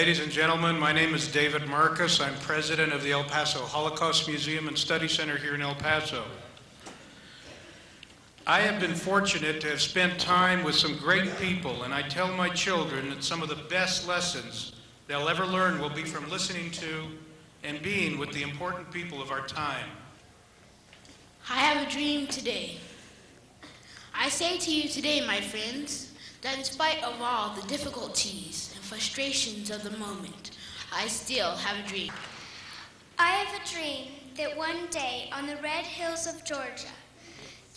Ladies and gentlemen, my name is David Marcus. I'm president of the El Paso Holocaust Museum and Study Center here in El Paso. I have been fortunate to have spent time with some great people, and I tell my children that some of the best lessons they'll ever learn will be from listening to and being with the important people of our time. I have a dream today. I say to you today, my friends, that in spite of all the difficulties and frustrations of the moment, I still have a dream. I have a dream that one day on the red hills of Georgia,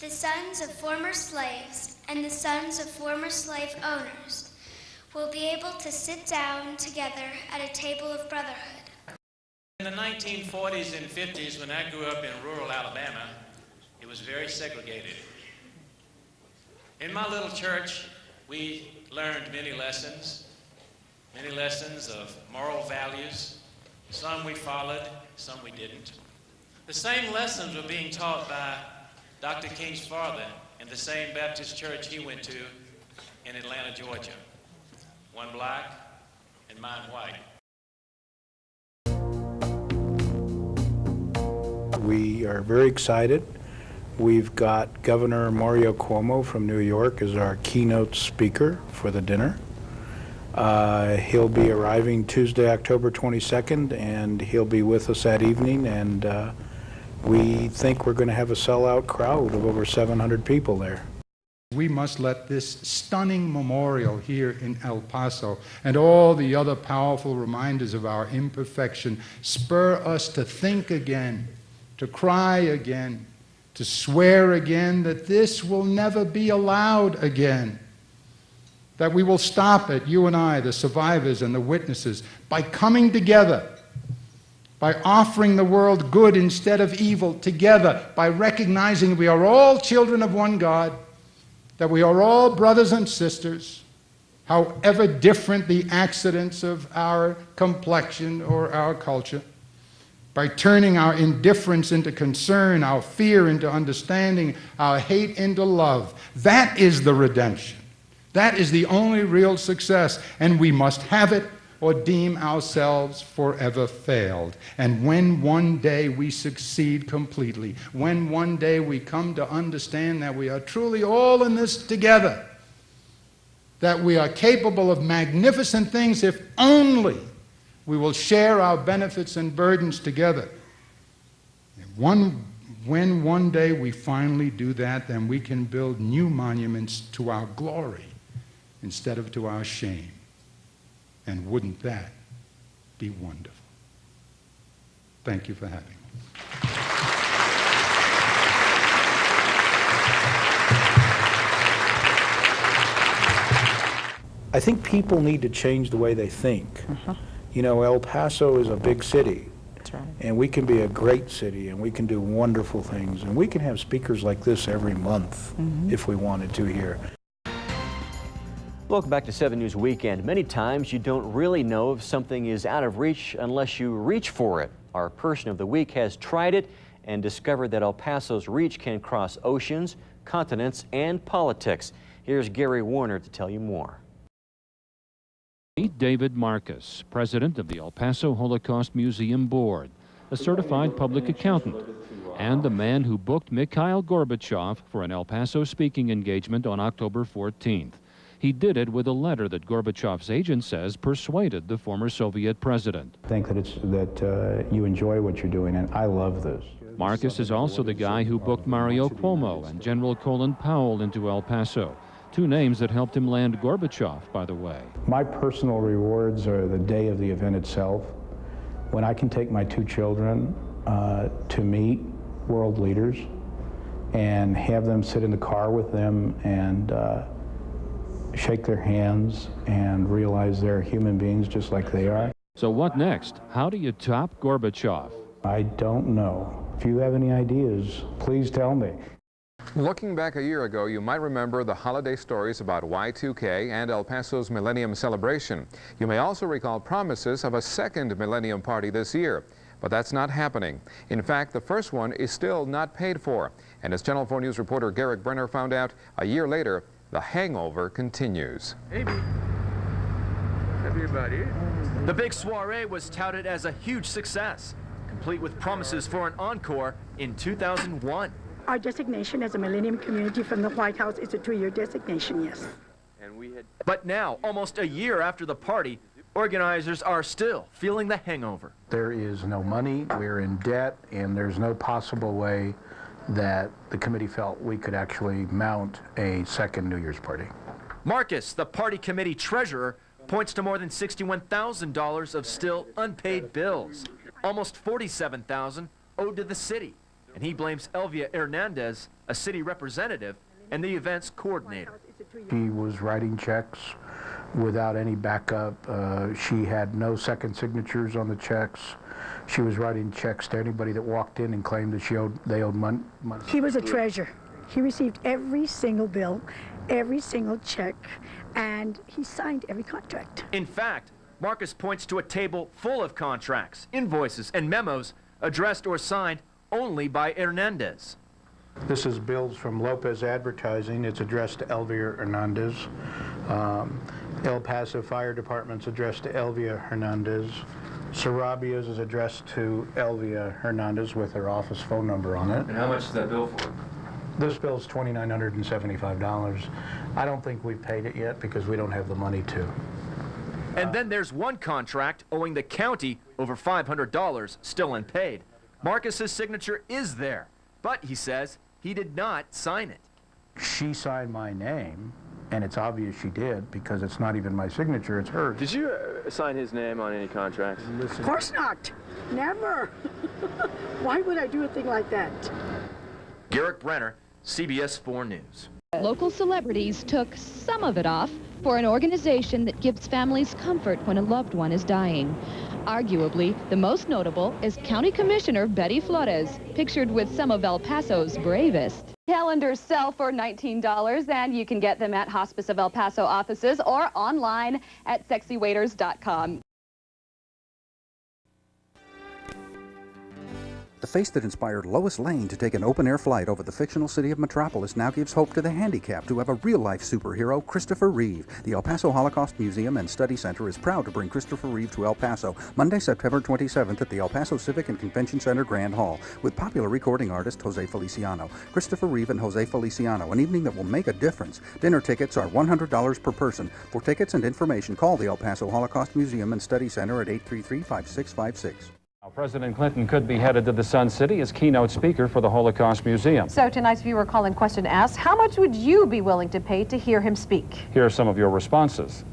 the sons of former slaves and the sons of former slave owners will be able to sit down together at a table of brotherhood. In the 1940s and 50s, when I grew up in rural Alabama, it was very segregated. In my little church, we learned many lessons of moral values. Some we followed, some we didn't. The same lessons were being taught by Dr. King's father in the same Baptist church he went to in Atlanta, Georgia. One black and mine white. We are very excited. We've got Governor Mario Cuomo from New York as our keynote speaker for the dinner. He'll be arriving Tuesday, October 22nd, and he'll be with us that evening, and we think we're going to have a sellout crowd of over 700 people there. We must let this stunning memorial here in El Paso and all the other powerful reminders of our imperfection spur us to think again, to cry again, to swear again that this will never be allowed again. That we will stop it, you and I, the survivors and the witnesses, by coming together, by offering the world good instead of evil together, by recognizing we are all children of one God, that we are all brothers and sisters, however different the accidents of our complexion or our culture, by turning our indifference into concern, our fear into understanding, our hate into love. That is the redemption. That is the only real success, and we must have it or deem ourselves forever failed. And when one day we succeed completely, when one day we come to understand that we are truly all in this together, that we are capable of magnificent things if only we will share our benefits and burdens together. And when one day we finally do that, then we can build new monuments to our glory instead of to our shame. And wouldn't that be wonderful? Thank you for having me. I think people need to change the way they think. You know, El Paso is a big city. That's right. And we can be a great city, and we can do wonderful things, and we can have speakers like this every month if we wanted to here. Welcome back to 7 News Weekend. Many times you don't really know if something is out of reach unless you reach for it. Our person of the week has tried it and discovered that El Paso's reach can cross oceans, continents, and politics. Here's Gary Warner to tell you more. David Marcus, president of the El Paso Holocaust Museum Board, a certified public accountant, and the man who booked Mikhail Gorbachev for an El Paso speaking engagement on October 14th. He did it with a letter that Gorbachev's agent says persuaded the former Soviet president. I think that you enjoy what you're doing, and I love this. Marcus is also the guy who booked Mario Cuomo and General Colin Powell into El Paso, two names that helped him land Gorbachev, by the way. My personal rewards are the day of the event itself, when I can take my two children to meet world leaders and have them sit in the car with them and shake their hands and realize they're human beings just like they are. So what next? How do you top Gorbachev? I don't know. If you have any ideas, please tell me. Looking back a year ago, you might remember the holiday stories about Y2K and El Paso's Millennium Celebration. You may also recall promises of a second Millennium Party this year, but that's not happening. In fact, the first one is still not paid for. And as Channel 4 News reporter Garrick Brenner found out, a year later, the hangover continues. Hey, everybody. The big soiree was touted as a huge success, complete with promises for an encore in 2001. Our designation as a Millennium Community from the White House is a 2-year designation, yes. But now, almost a year after the party, organizers are still feeling the hangover. There is no money, we're in debt, and there's no possible way that the committee felt we could actually mount a second New Year's party. Marcus, the party committee treasurer, points to more than $61,000 of still unpaid bills, almost $47,000 owed to the city, and he blames Elvia Hernandez, a city representative, and the event's coordinator. She was writing checks without any backup. She had no second signatures on the checks. She was writing checks to anybody that walked in and claimed that they owed money. He was a treasurer. He received every single bill, every single check, and he signed every contract. In fact, Marcus points to a table full of contracts, invoices, and memos addressed or signed only by Hernandez. This is bills from Lopez Advertising. It's addressed to Elvia Hernandez. El Paso Fire Department's addressed to Elvia Hernandez. Sarabia's is addressed to Elvia Hernandez with her office phone number on it. And how much is that bill for? This bill's $2,975. I don't think we've paid it yet because we don't have the money to. And then there's one contract owing the county over $500 still unpaid. Marcus's signature is there, but he says he did not sign it. She signed my name, and it's obvious she did because it's not even my signature, it's hers. Did you sign his name on any contracts? Of course not. Never. Why would I do a thing like that? Garrick Brenner, CBS 4 News. Local celebrities took some of it off for an organization that gives families comfort when a loved one is dying. Arguably, the most notable is County Commissioner Betty Flores, pictured with some of El Paso's bravest. Calendars sell for $19, and you can get them at Hospice of El Paso offices or online at sexywaiters.com. The face that inspired Lois Lane to take an open-air flight over the fictional city of Metropolis now gives hope to the handicapped to have a real-life superhero, Christopher Reeve. The El Paso Holocaust Museum and Study Center is proud to bring Christopher Reeve to El Paso Monday, September 27th at the El Paso Civic and Convention Center Grand Hall with popular recording artist Jose Feliciano. Christopher Reeve and Jose Feliciano, an evening that will make a difference. Dinner tickets are $100 per person. For tickets and information, call the El Paso Holocaust Museum and Study Center at 833-5656. President Clinton could be headed to the Sun City as keynote speaker for the Holocaust Museum. So tonight's viewer call-in question asks, how much would you be willing to pay to hear him speak? Here are some of your responses.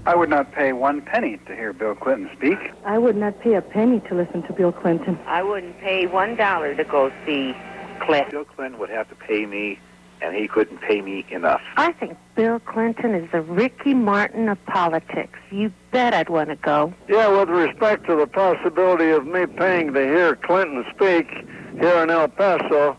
I would not pay 1 penny to hear Bill Clinton speak. I would not pay a penny to listen to Bill Clinton. I wouldn't pay $1 to go see Clinton. Bill Clinton would have to pay me, and he couldn't pay me enough. I think Bill Clinton is the Ricky Martin of politics. You bet I'd want to go. Yeah, with respect to the possibility of me paying to hear Clinton speak here in El Paso,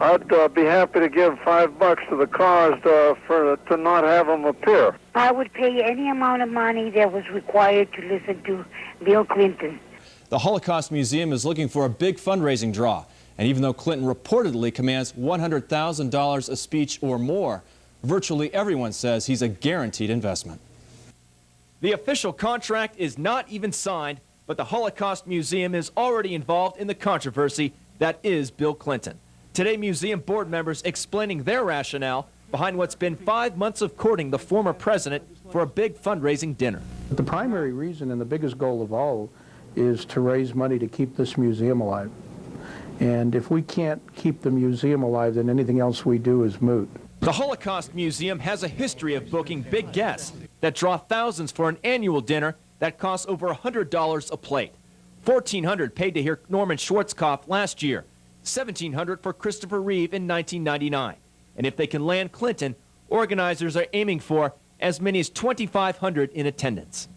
I'd be happy to give $5 to the cause to not have him appear. I would pay any amount of money that was required to listen to Bill Clinton. The Holocaust Museum is looking for a big fundraising draw. And even though Clinton reportedly commands $100,000 a speech or more, virtually everyone says he's a guaranteed investment. The official contract is not even signed, but the Holocaust Museum is already involved in the controversy that is Bill Clinton. Today, museum board members explaining their rationale behind what's been 5 months of courting the former president for a big fundraising dinner. The primary reason and the biggest goal of all is to raise money to keep this museum alive. And if we can't keep the museum alive, then anything else we do is moot. The Holocaust Museum has a history of booking big guests that draw thousands for an annual dinner that costs over $100 a plate. $1,400 paid to hear Norman Schwarzkopf last year, $1,700 for Christopher Reeve in 1999. And if they can land Clinton, organizers are aiming for as many as $2,500 in attendance.